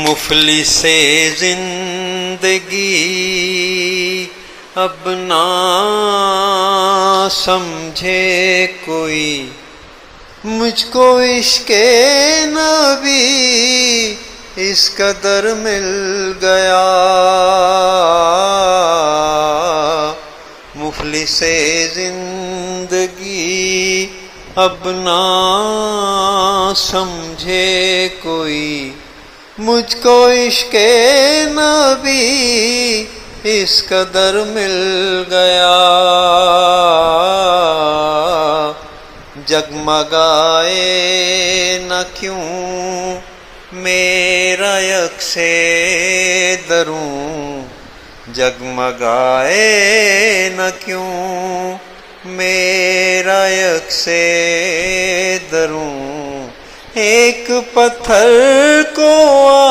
مفلس زندگی اب نہ سمجھے کوئی، مجھ کو عشق نبی اس قدر مل گیا۔ مفلس زندگی اب نہ سمجھے کوئی، مجھ کو عشق نبی اس قدر مل گیا۔ جگمگائے نہ کیوں میرا یکس دروں، جگمگائے نہ کیوں میرا یکس دروں، ایک پتھر کو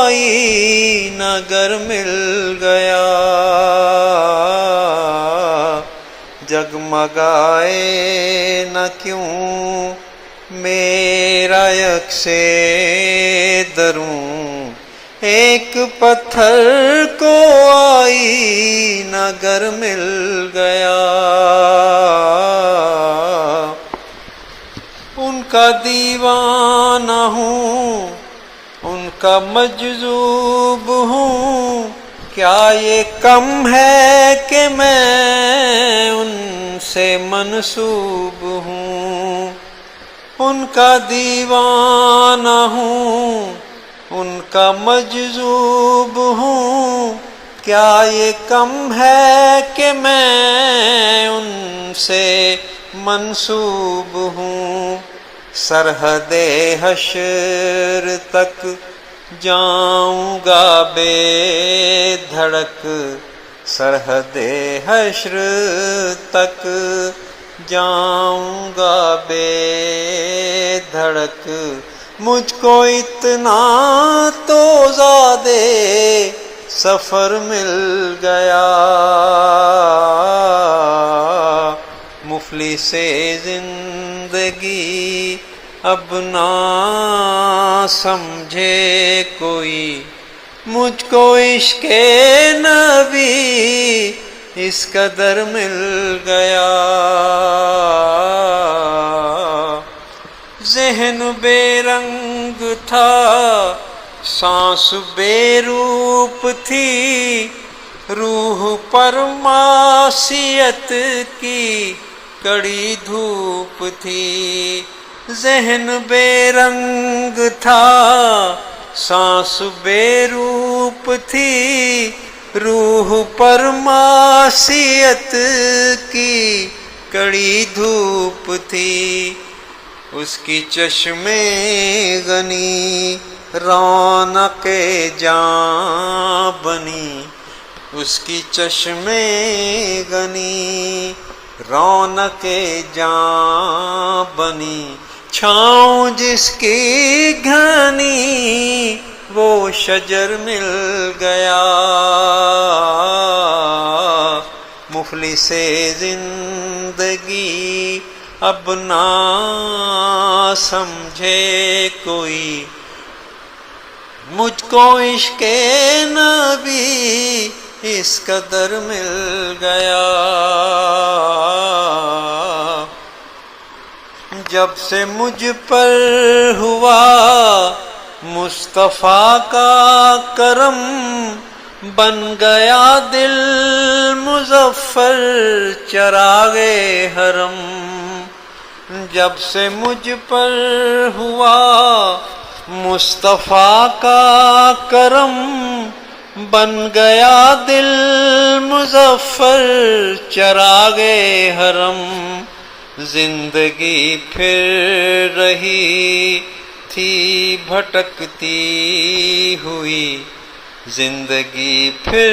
آئینہ گر مل گیا۔ جگمگائے نہ کیوں میرا یکس دروں، ایک پتھر کو آئینہ گر مل گیا۔ ان کا دیوانہ ہوں، ان کا مجذوب ہوں، کیا یہ کم ہے کہ میں ان سے منسوب ہوں۔ ان کا دیوانہ ہوں، ان کا مجذوب ہوں، کیا یہ کم ہے کہ میں ان سے منسوب ہوں۔ سرحد حشر تک جاؤں گا بے دھڑک، سرحد حشر تک جاؤں گا بے دھڑک، مجھ کو اتنا تو زیادہ سفر مل گیا۔ مفلس زندگی اب نہ سمجھے کوئی، مجھ کو عشق نبی اس قدر مل گیا۔ ذہن بے رنگ تھا، سانس بے روپ تھی، روح پر معصیت کی کڑی دھوپ تھی۔ ذہن بے رنگ تھا، سانس بے روپ تھی، روح پر معصیت کی کڑی دھوپ تھی۔ اس کی چشمے غنی رونق جاں بنی، اس کی چشمے غنی رونق جاں بنی، چھاؤں جس کی گھنی وہ شجر مل گیا۔ مفلس زندگی اب نہ سمجھے کوئی، مجھ کو عشق نبی اس قدر مل گیا۔ جب سے مجھ پر ہوا مصطفیٰ کا کرم، بن گیا دل مظفر چراغ حرم۔ جب سے مجھ پر ہوا مصطفیٰ کا کرم، بن گیا دل مظفر چراغ حرم۔ زندگی پھر رہی تھی بھٹکتی ہوئی، زندگی پھر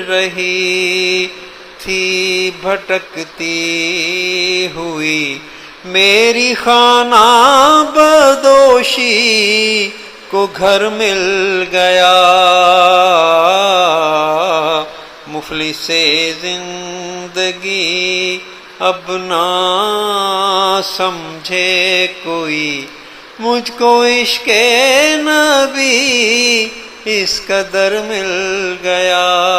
رہی تھی بھٹکتی ہوئی، میری خانہ بدوشی کو گھر مل گیا۔ مفلس زندگی اب نہ سمجھے کوئی، مجھ کو عشق نبی اس قدر مل گیا